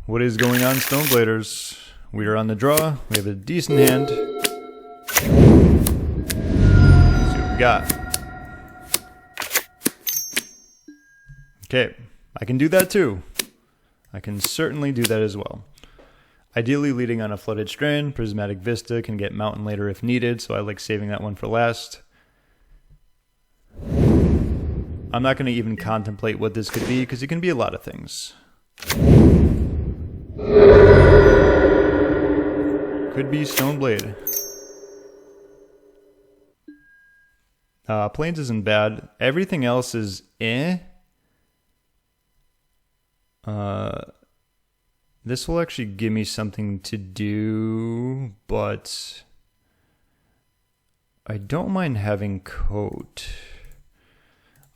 What is going on, Stonebladers? We are on the draw. We have a decent hand. Let's see what we got. Okay, I can do that too. I can certainly do that as well. Ideally leading on a Flooded Strand. Prismatic Vista can get Mountain later if needed, so I like saving that one for last. I'm not going to even contemplate what this could be, because it can be a lot of things. Could be Stoneblade. Plains isn't bad. Everything else is eh. This will actually give me something to do, but I don't mind having Coat.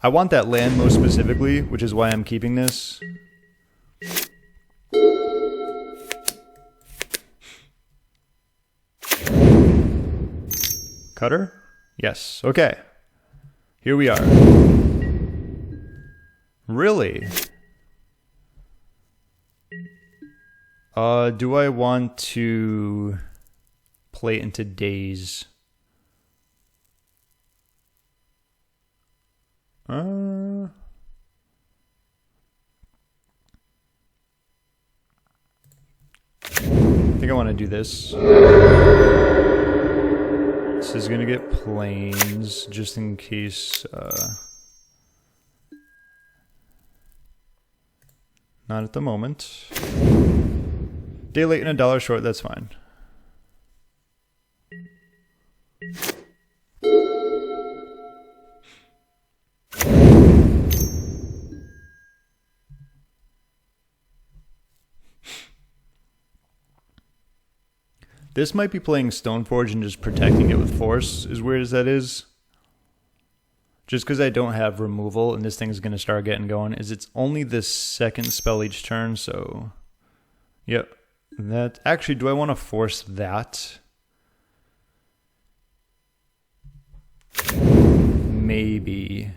I want that land most specifically, which is why I'm keeping this. Cutter? Yes. Okay. Here we are. Really? Do I want to play into Daze? I think I want to do this. This is gonna get plains, just in case. Not at the moment. Day late and a dollar short, that's fine. This might be playing Stoneforge and just protecting it with Force, as weird as that is. Just because I don't have removal and this thing's going to start getting going, is it's only the second spell each turn, so... Yep. That actually, do I want to force that? Maybe.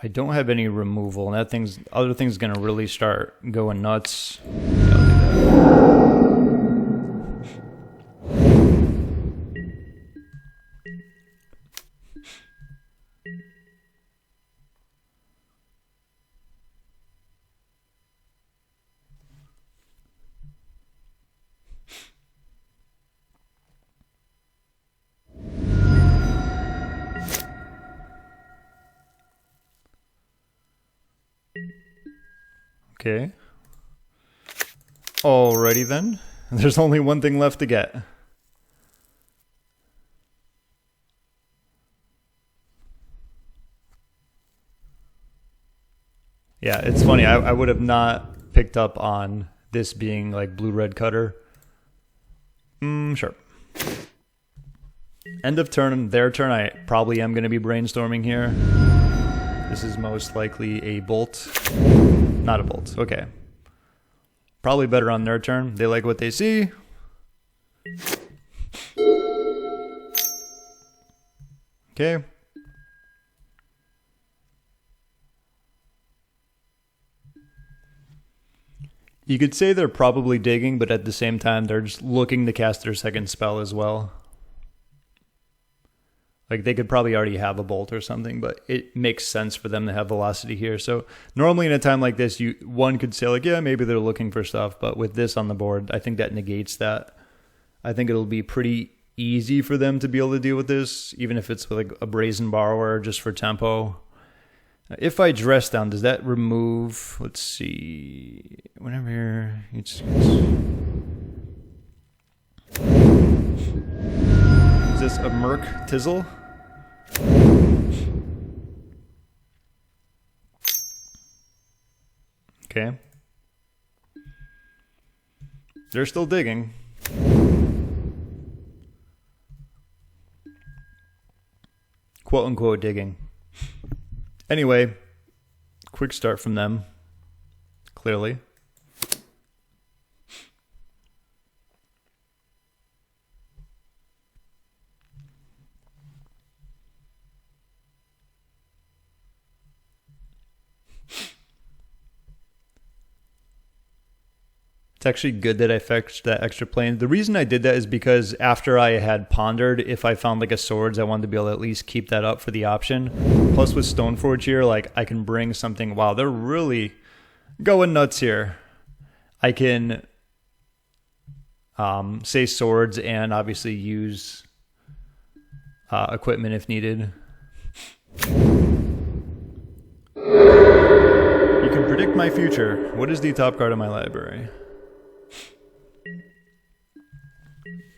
I don't have any removal, and that thing's other thing's gonna really start going nuts. Yeah, I'll do that. Okay. Alrighty then. There's only one thing left to get. Yeah, it's funny. I would have not picked up on this being like blue-red cutter. Sure. End of turn, their turn. I probably am going to be brainstorming here. This is most likely a bolt. Not a bolt. Okay. Probably better on their turn. They like what they see. Okay. You could say they're probably digging, but at the same time, they're just looking to cast their second spell as well. Like, they could probably already have a bolt or something, but it makes sense for them to have velocity here. So normally in a time like this, one could say, like, yeah, maybe they're looking for stuff. But with this on the board, I think that negates that. I think it'll be pretty easy for them to be able to deal with this, even if it's like a Brazen Borrower just for tempo. If I dress down, does that remove... Let's see... Whenever... Is this a Merc Tizzle? Okay. They're still digging. Quote unquote digging. Anyway, quick start from them. Clearly. It's actually good that I fetched that extra plane. The reason I did that is because after I had pondered, if I found like a swords, I wanted to be able to at least keep that up for the option. Plus with Stoneforge here, like I can bring something. Wow, they're really going nuts here. I can say swords and obviously use equipment if needed. You can predict my future. What is the top card of my library?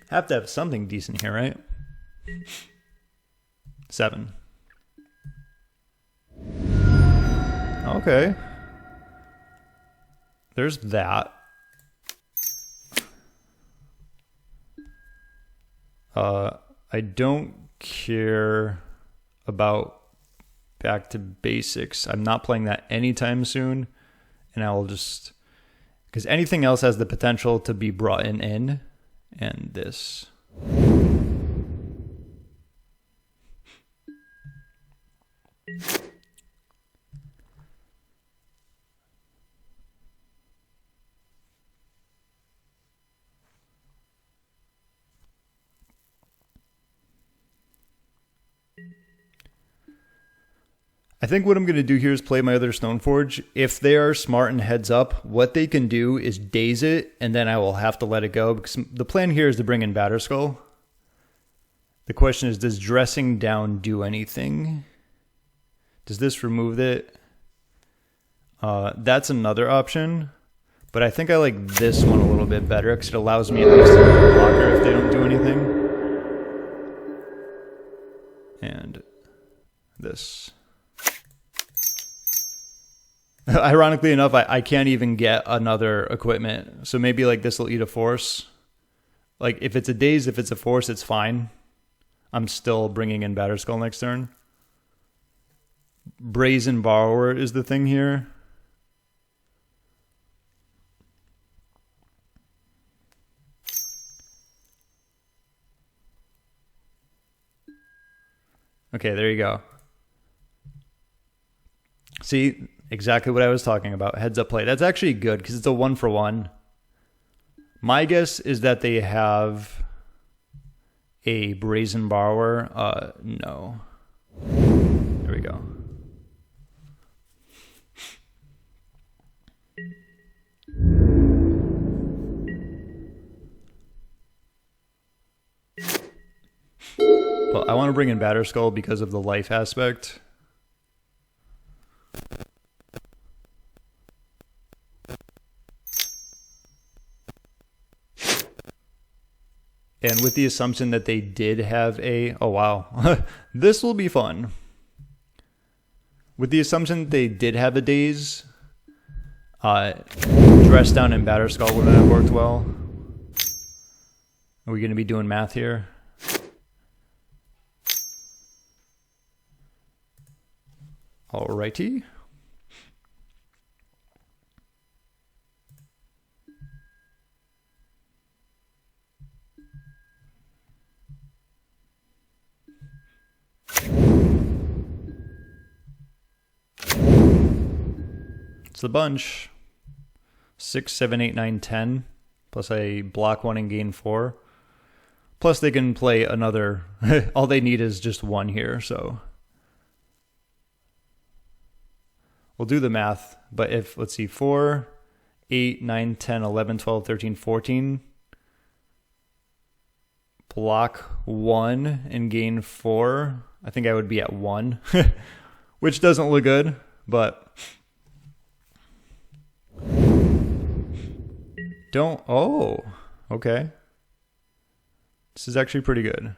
Have to have something decent here, right? 7. Okay. There's that. I don't care about Back to Basics. I'm not playing that anytime soon. And I will just... because anything else has the potential to be brought in. And this. I think what I'm going to do here is play my other Stoneforge. If they are smart and heads up, what they can do is daze it, and then I will have to let it go. Because the plan here is to bring in Batterskull. The question is, does dressing down do anything? Does this remove it? That's another option. But I think I like this one a little bit better because it allows me at least to move a blocker if they don't do anything. And this. Ironically enough, I can't even get another equipment. So maybe like this will eat a force. Like if it's a daze, if it's a force, it's fine. I'm still bringing in Batterskull next turn. Brazen Borrower is the thing here. Okay, there you go. See, exactly what I was talking about. Heads up play. That's actually good because it's a 1-for-1. My guess is that they have a Brazen Borrower. No. There we go. Well, I want to bring in Batterskull because of the life aspect. And with the assumption that they did have a... oh, wow. This will be fun. With the assumption that they did have a daze, Dress Down and Batterskull wouldn't have worked well. Are we going to be doing math here? Alrighty. It's the bunch. 6, 7, 8, 9, 10. Plus I block 1 and gain 4. Plus they can play another. All they need is just 1 here, so. We'll do the math. But if, let's see, 4, 8, 9, 10, 11, 12, 13, 14. Block 1 and gain 4. I think I would be at 1. Which doesn't look good, but... don't... oh, okay. This is actually pretty good.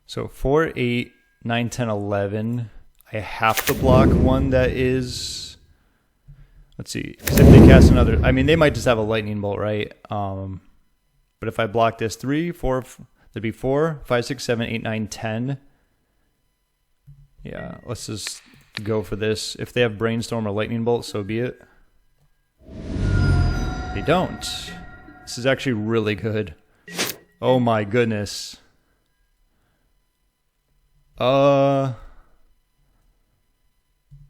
So 4, 8, 9, 10, 11. I have to block 1 that is... let's see. Because if they cast another... I mean, they might just have a lightning bolt, right? But if I block this 3, 4... that'd be 4, 5, 6, 7, 8, 9, 10. Yeah, let's just go for this. If they have Brainstorm or Lightning Bolt, so be it. They don't. This is actually really good. Oh my goodness.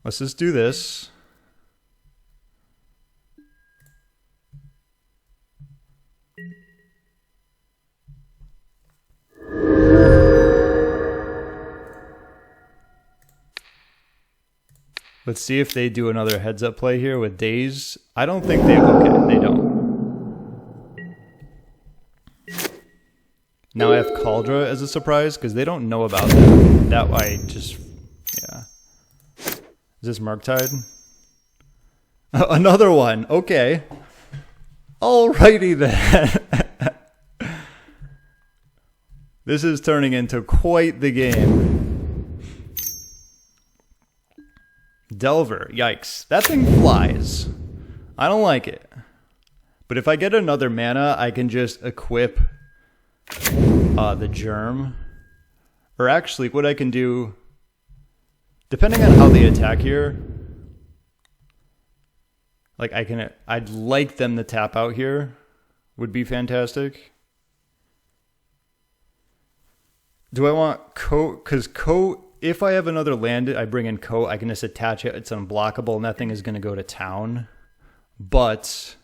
Let's just do this. Let's see if they do another heads up play here with Daze. I don't think they, okay, they don't. Now I have Kaldra as a surprise because they don't know about that. That I just, yeah. Is this Murktide? Another one, okay. Alrighty then. This is turning into quite the game. Delver, yikes. That thing flies. I don't like it. But if I get another mana, I can just equip the Germ. Or actually, what I can do, depending on how they attack here, like I'd like them to tap out here. Would be fantastic. Do I want Coat? Because Coat, if I have another land, I bring in Coat, I can just attach it. It's unblockable, and that thing is going to go to town. But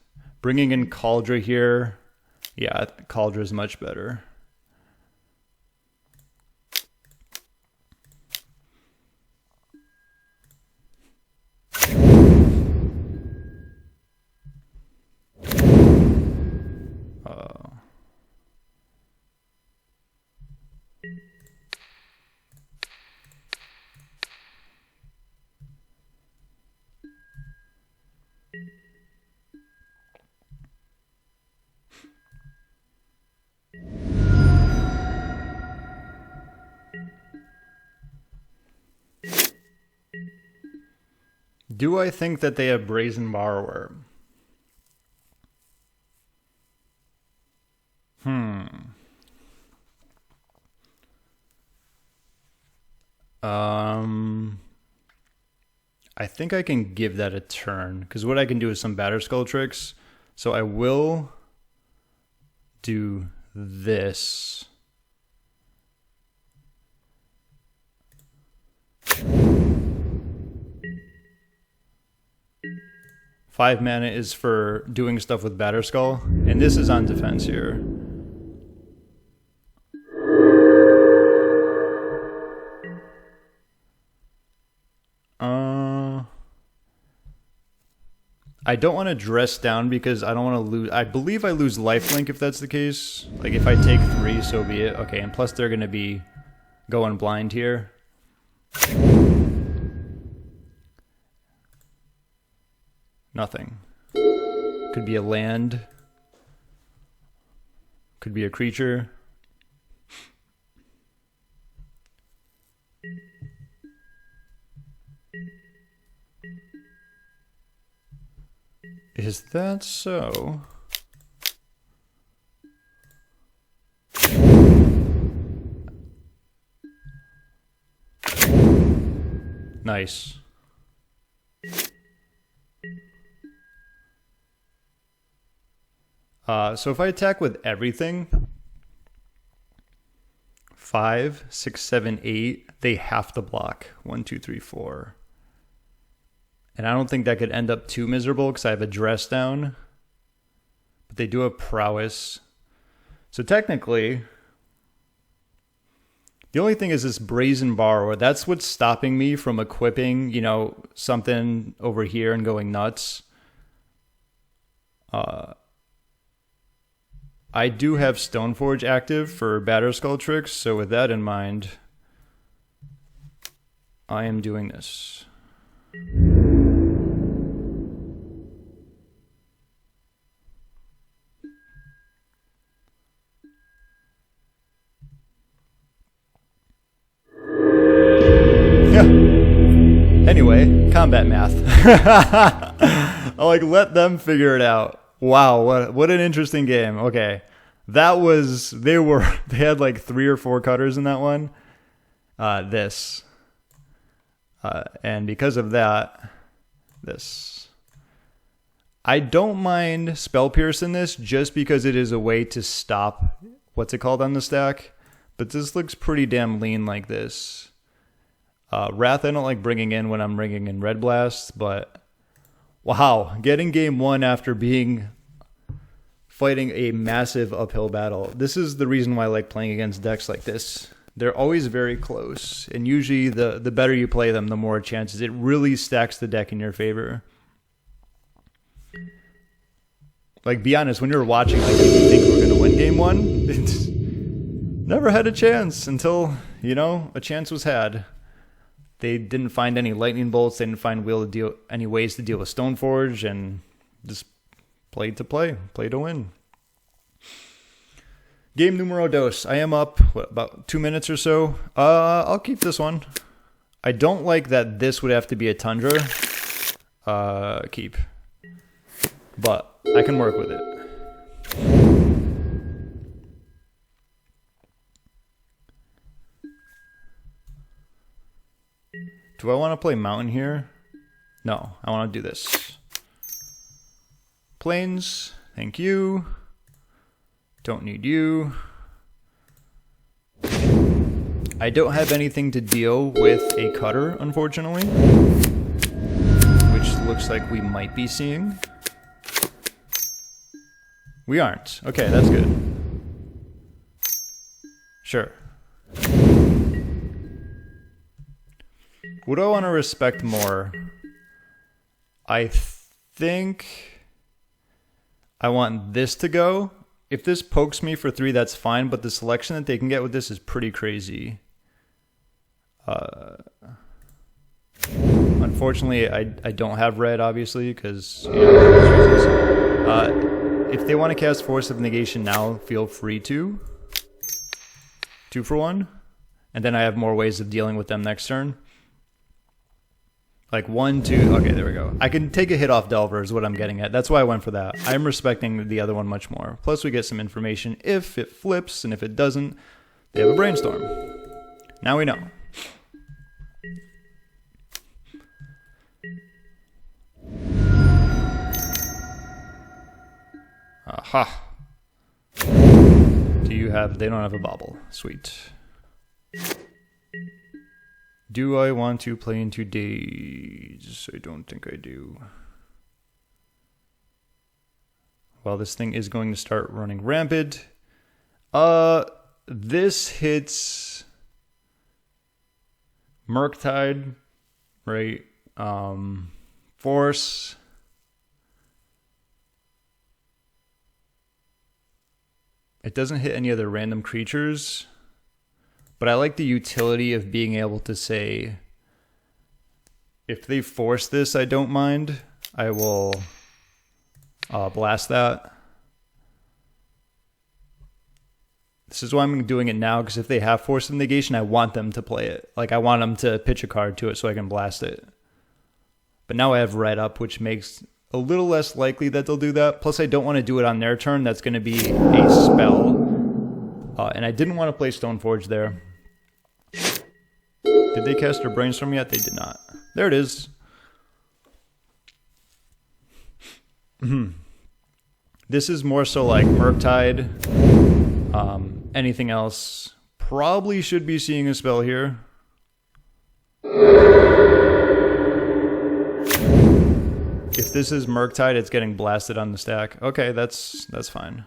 bringing in Kaldra here, yeah, Kaldra is much better. Do I think that they have Brazen Borrower? I think I can give that a turn, because what I can do is some Batterskull tricks. So I will do this. Five mana is for doing stuff with Batterskull, and this is on defense here. I don't want to dress down because I don't want to lose. I believe I lose lifelink if that's the case. Like if I take 3, so be it. Okay, and plus they're going to be going blind here. Nothing. Could be a land. Could be a creature. Is that so? Nice. So if I attack with everything, 5, 6, 7, 8, they have to block. 1, 2, 3, 4. And I don't think that could end up too miserable because I have a dress down. But they do have prowess. So technically, the only thing is this Brazen Borrower. That's what's stopping me from equipping, you know, something over here and going nuts. I do have Stoneforge active for Batterskull tricks, so with that in mind, I am doing this. Anyway, combat math. I'll like let them figure it out. Wow, what an interesting game. Okay. That was they had like 3 or 4 cutters in that one. And because of that, this. I don't mind Spell Pierce in this just because it is a way to stop what's it called on the stack, but this looks pretty damn lean like this. Wrath I don't like bringing in when I'm bringing in Red Blast, but wow, getting game 1 after fighting a massive uphill battle. This is the reason why I like playing against decks like this. They're always very close, and usually the better you play them, the more chances. It really stacks the deck in your favor. Like, be honest, when you're watching, like, did you think we were going to win game 1? It's never had a chance until, you know, a chance was had. They didn't find any lightning bolts. They didn't find any ways to deal with Stoneforge, and just played to play to win. Game numero dos. I am up, about 2 minutes or so. I'll keep this one. I don't like that this would have to be a Tundra. Keep. But I can work with it. Do I want to play Mountain here? No, I want to do this. Plains, thank you. Don't need you. I don't have anything to deal with a cutter, unfortunately. Which looks like we might be seeing. We aren't. Okay, that's good. Sure. What do I want to respect more? I think I want this to go. If this pokes me for 3, that's fine, but the selection that they can get with this is pretty crazy. Unfortunately, I don't have red, obviously, because, you know, if they want to cast Force of Negation now, feel free to. 2 for 1. And then I have more ways of dealing with them next turn. Like 1, 2, okay, there we go. I can take a hit off Delver is what I'm getting at. That's why I went for that. I'm respecting the other one much more. Plus we get some information if it flips, and if it doesn't, they have a Brainstorm. Now we know. Aha. Do you have, they don't have a bobble. Sweet. Do I want to play into Days? I don't think I do. Well, this thing is going to start running rampant. This hits Murktide, right? Force. It doesn't hit any other random creatures. But I like the utility of being able to say, if they force this, I don't mind. I will blast that. This is why I'm doing it now, because if they have Force of Negation, I want them to play it. Like, I want them to pitch a card to it so I can blast it. But now I have red up, which makes a little less likely that they'll do that. Plus, I don't want to do it on their turn. That's going to be a spell. And I didn't want to play Stoneforge there. Did they cast their Brainstorm yet? They did not. There it is. This is more so like Murktide. Anything else? Probably should be seeing a spell here. If this is Murktide, it's getting blasted on the stack. Okay, that's fine.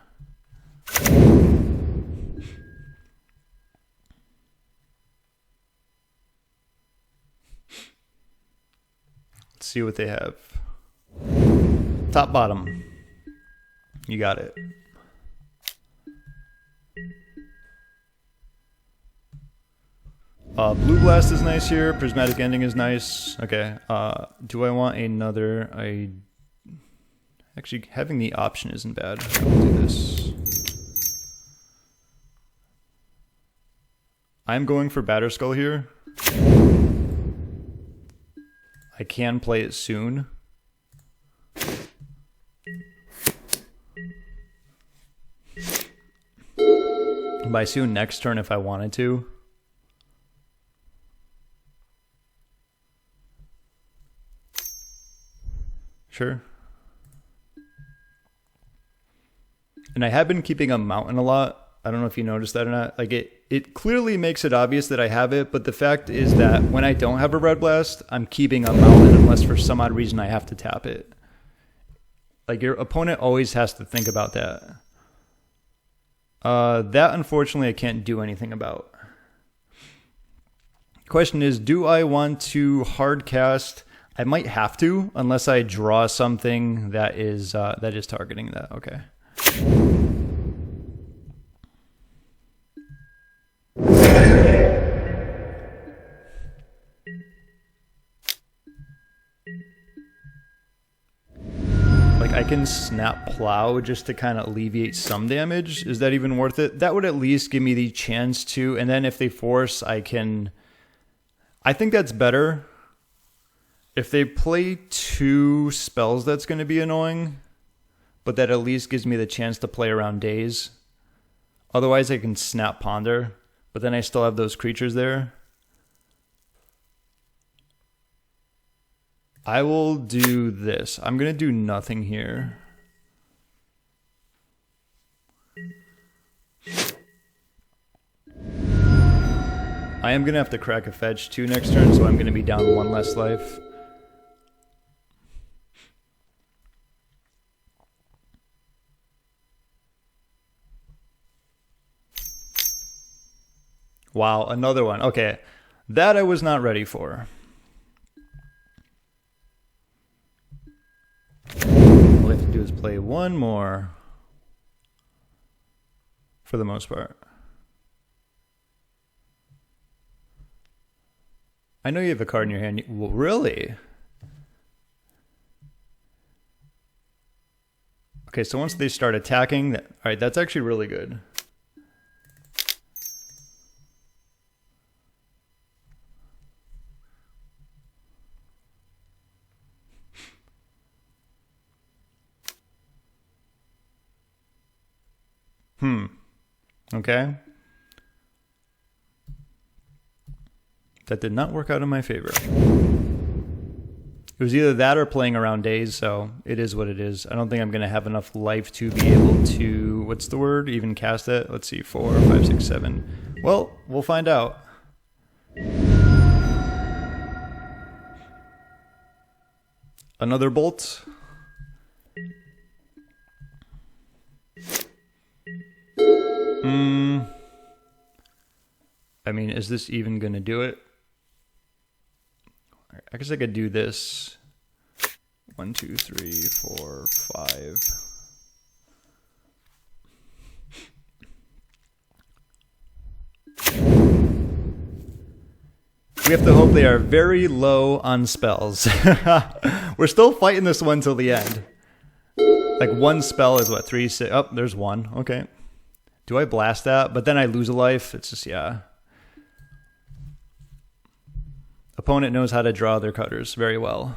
See what they have. Top, bottom. You got it. Blue Blast is nice here. Prismatic Ending is nice. Okay. Do I want another? Actually, having the option isn't bad. I'll do this. I'm going for Batterskull here. I can play it soon. By soon, next turn if I wanted to. Sure. And I have been keeping a mountain a lot. I don't know if you noticed that or not. Like it clearly makes it obvious that I have it, but the fact is that when I don't have a Red Blast, I'm keeping a mountain unless for some odd reason I have to tap it. Like your opponent always has to think about that. That unfortunately I can't do anything about. Question is, do I want to hard cast? I might have to, unless I draw something that is targeting that. Okay. Like I can snap Plow just to kind of alleviate some damage. Is that even worth it? That would at least give me the chance to, and then if they force, I think that's better. If they play 2 spells, that's going to be annoying. But that at least gives me the chance to play around days. Otherwise, I can snap Ponder. But then I still have those creatures there. I will do this. I'm going to do nothing here. I am going to have to crack a fetch too next turn, so I'm going to be down 1 less life. Wow, another one. Okay, that I was not ready for. All I have to do is play 1 more. For the most part. I know you have a card in your hand. Well, really? Okay, so once they start attacking, all right, that's actually really good. Okay. That did not work out in my favor. It was either that or playing around days, so it is what it is. I don't think I'm going to have enough life to be able to, what's the word, even cast it. Let's see, 4, 5, 6, 7. Well, we'll find out. Another bolt. I mean, is this even going to do it? I guess I could do this. 1, 2, 3, 4, 5. We have to hope they are very low on spells. We're still fighting this one till the end. Like 1 spell is what, 3, 6? Oh, there's 1. Okay. Do I blast that? But then I lose a life. It's just, yeah. Opponent knows how to draw their cutters very well.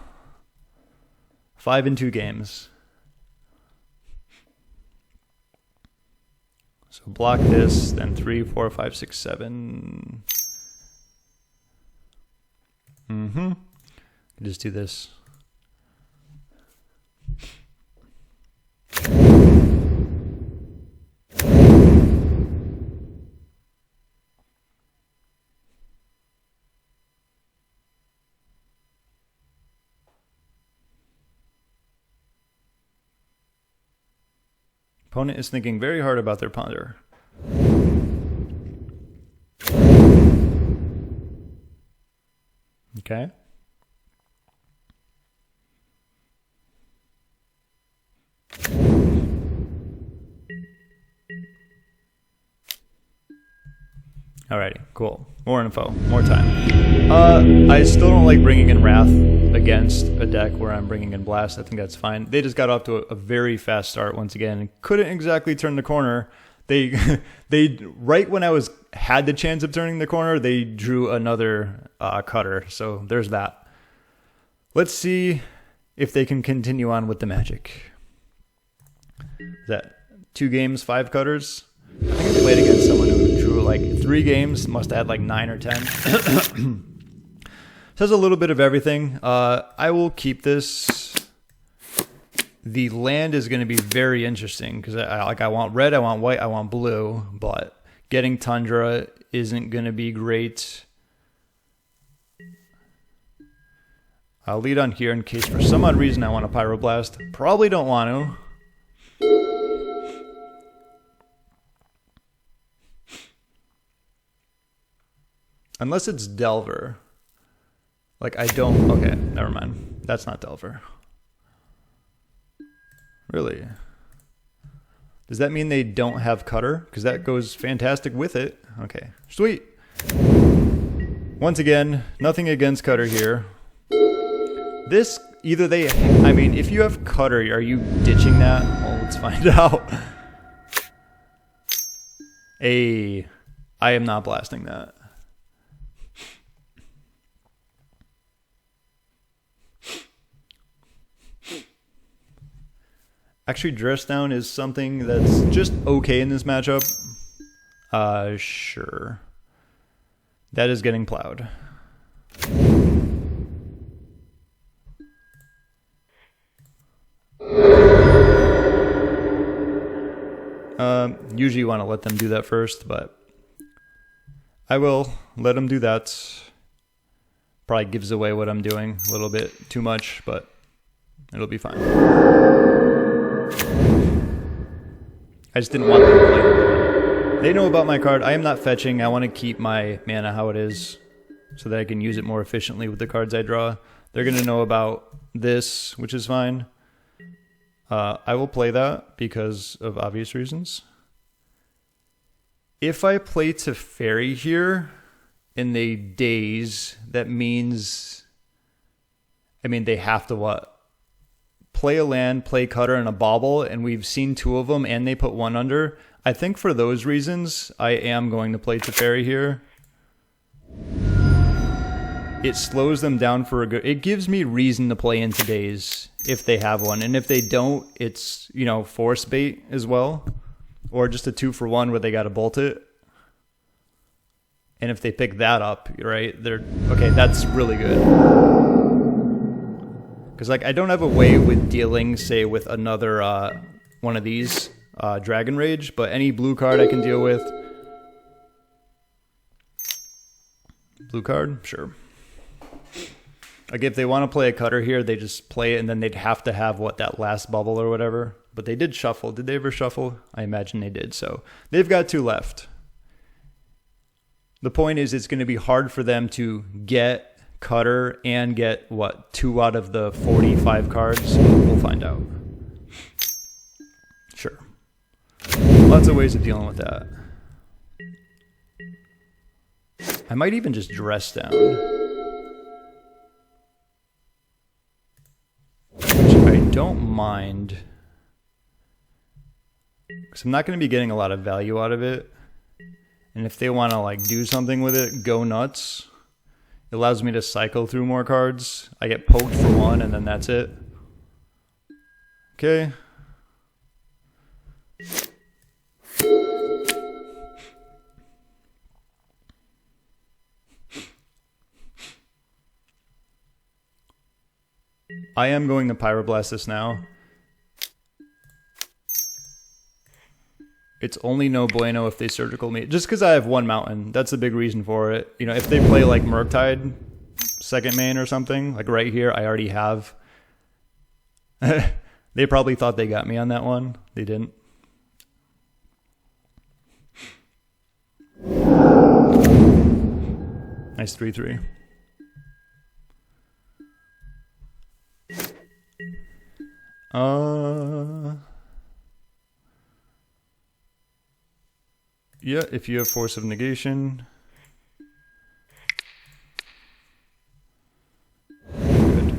5 in 2 games. So block this, then 3, 4, 5, 6, 7. Just do this. Opponent is thinking very hard about their ponder. Okay. Alrighty, cool. More info, more time. I still don't like bringing in Wrath against a deck where I'm bringing in Blast. I think that's fine. They just got off to a very fast start once again and couldn't exactly turn the corner. They right when I had the chance of turning the corner, they drew another cutter. So there's that. Let's see if they can continue on with the magic. Is that 2 games, 5 cutters? I think I played against someone who drew like 3 games, must have had like 9 or 10. Says a little bit of everything. I will keep this. The land is going to be very interesting because I want red, I want white, I want blue, but getting Tundra isn't going to be great. I'll lead on here in case for some odd reason I want a Pyroblast. Probably don't want to. Unless it's Delver. Like I don't... Okay, never mind. That's not Delver. Really? Does that mean they don't have Cutter? Because that goes fantastic with it. Okay, sweet. Once again, nothing against Cutter here. This, either they... I mean, if you have Cutter, are you ditching that? Well, let's find out. I am not blasting that. Actually, Dress Down is something that's just okay in this matchup. Sure. That is getting plowed. Usually you want to let them do that first, but I will let them do that. Probably gives away what I'm doing a little bit too much, but it'll be fine. I just didn't want them to play. They know about my card. I am not fetching. I want to keep my mana how it is so that I can use it more efficiently with the cards I draw. They're going to know about this, which is fine. I will play that because of obvious reasons. If I play Teferi here and they daze, that means... I mean, they have to what? Play a land, play Cutter, and a Bauble, and we've seen two of them, and they put one under. I think for those reasons, I am going to play Teferi here. It slows them down for a good... It gives me reason to play into daze if they have one. And if they don't, it's, you know, force bait as well. Or just a 2-for-1 where they got to bolt it. And if they pick that up, right, they're... Okay, that's really good. Because, like, I don't have a way with dealing, say, with another one of these, Dragon Rage. But any blue card I can deal with. Blue card? Sure. Like, if they want to play a Cutter here, they just play it, and then they'd have to have, what, that last bubble or whatever. But they did shuffle. Did they ever shuffle? I imagine they did. So they've got 2 left. The point is it's going to be hard for them to get Cutter and get, what, 2 out of the 45 cards? We'll find out. Sure. Lots of ways of dealing with that. I might even just Dress Down. I don't mind, because I'm not going to be getting a lot of value out of it. And if they want to like do something with it, go nuts. It allows me to cycle through more cards. I get poked for 1 and then that's it. Okay. I am going to Pyroblast this now. It's only no bueno if they surgical me. Just because I have 1 mountain. That's a big reason for it. You know, if they play like Murktide, second main or something, like right here, I already have. They probably thought they got me on that one. They didn't. Nice 3-3. Yeah, if you have Force of Negation. Good.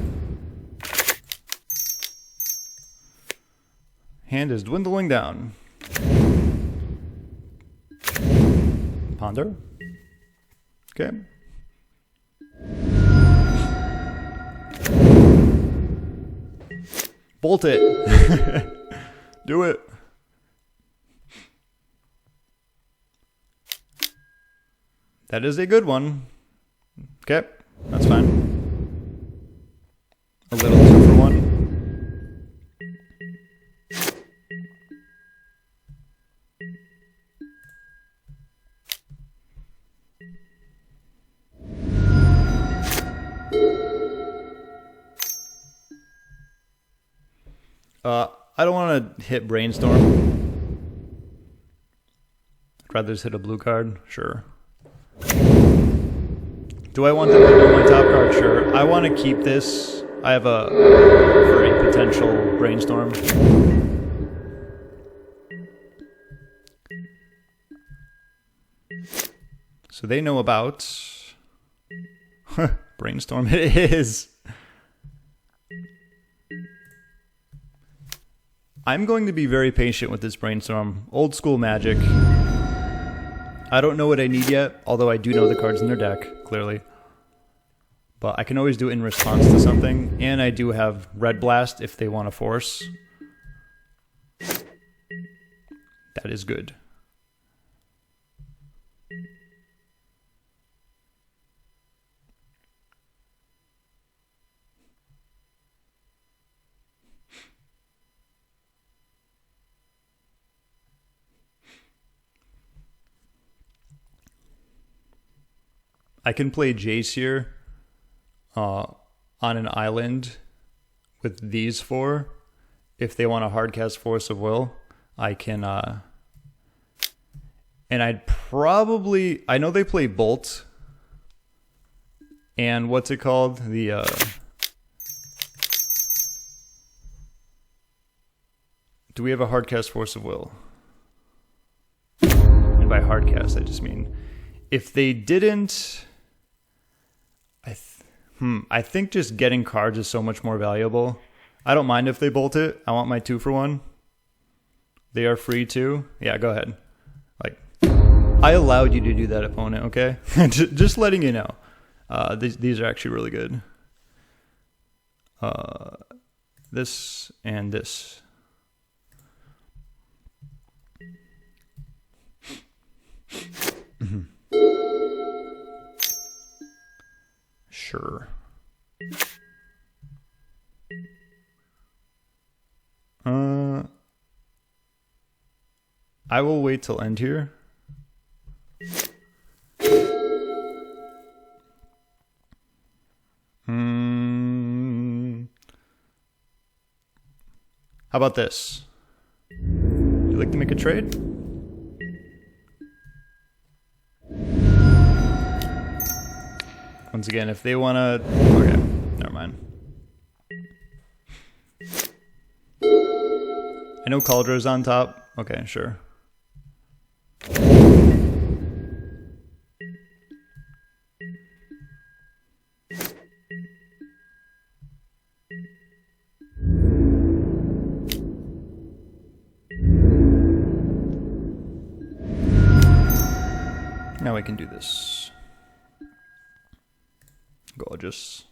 Hand is dwindling down. Ponder. Okay. Bolt it. Do it. That is a good one. Okay, that's fine. A little 2-for-1. I don't want to hit Brainstorm. I'd rather just hit a blue card. Sure. Do I want them to do my top card? Sure. I want to keep this. I have a for a potential Brainstorm. So they know about Brainstorm. It is. I'm going to be very patient with this Brainstorm. Old school Magic. I don't know what I need yet, although I do know the cards in their deck, clearly. But I can always do it in response to something, and I do have Red Blast if they want to force. That is good. I can play Jace here on an island with these four. If they want to hardcast Force of Will, I can... and I'd probably... I know they play Bolt. And what's it called? The... do we have a hardcast Force of Will? And by hardcast, I just mean... if they didn't... I think just getting cards is so much more valuable. I don't mind if they bolt it. I want my 2-for-1. They are free too. Yeah, go ahead. Like, I allowed you to do that, opponent, okay? Just letting you know. These are actually really good. This and this. Sure. I will wait till end here. How about this? Would you like to make a trade? Once again, if they want to... okay, never mind. I know Kaldra's on top. Okay, sure. Now we can do this. Gorgeous.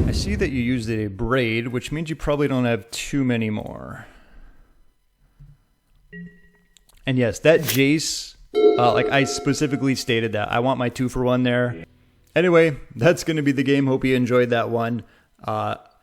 I see that you used a braid, which means you probably don't have too many more. And yes, that Jace, like I specifically stated that. I want my 2-for-1 there. Anyway, that's going to be the game. Hope you enjoyed that one.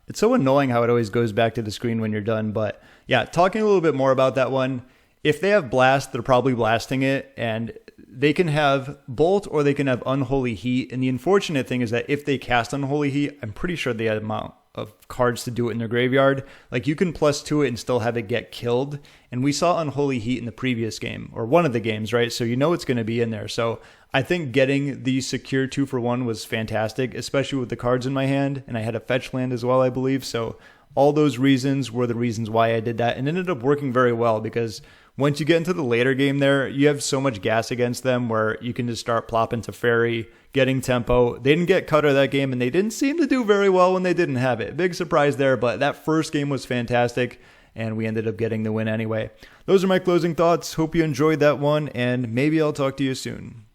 It's so annoying how it always goes back to the screen when you're done. But yeah, talking a little bit more about that one. If they have Blast, they're probably blasting it. And they can have Bolt or they can have Unholy Heat. And the unfortunate thing is that if they cast Unholy Heat, I'm pretty sure they have an amount of cards to do it in their graveyard. Like you can +2 it and still have it get killed. And we saw Unholy Heat in the previous game, or one of the games, right? So you know it's going to be in there. So I think getting the secure 2-for-1 was fantastic, especially with the cards in my hand. And I had a fetch land as well, I believe. So all those reasons were the reasons why I did that. And it ended up working very well because once you get into the later game there, you have so much gas against them where you can just start plopping Teferi, getting tempo. They didn't get Cutter that game, and they didn't seem to do very well when they didn't have it. Big surprise there, but that first game was fantastic, and we ended up getting the win anyway. Those are my closing thoughts. Hope you enjoyed that one, and maybe I'll talk to you soon.